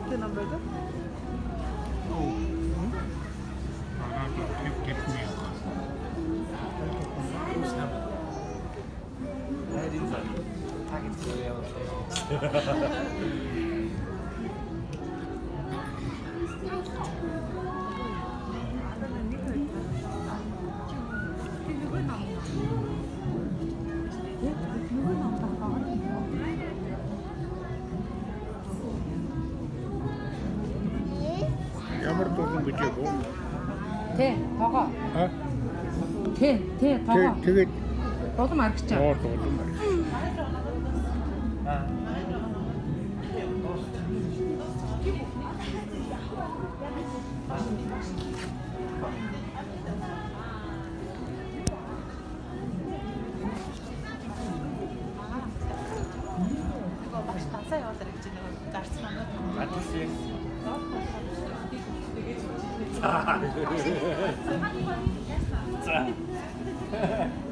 그 남자죠? ямар дуулан гэж яг уу? Тэ, тоогоо. Аа? Тэ, тоогоо. Тэгээд Дулам аргач. дуулан байна. 이거 맛있다세요. 드릴지 내가 날씬한 거. 자.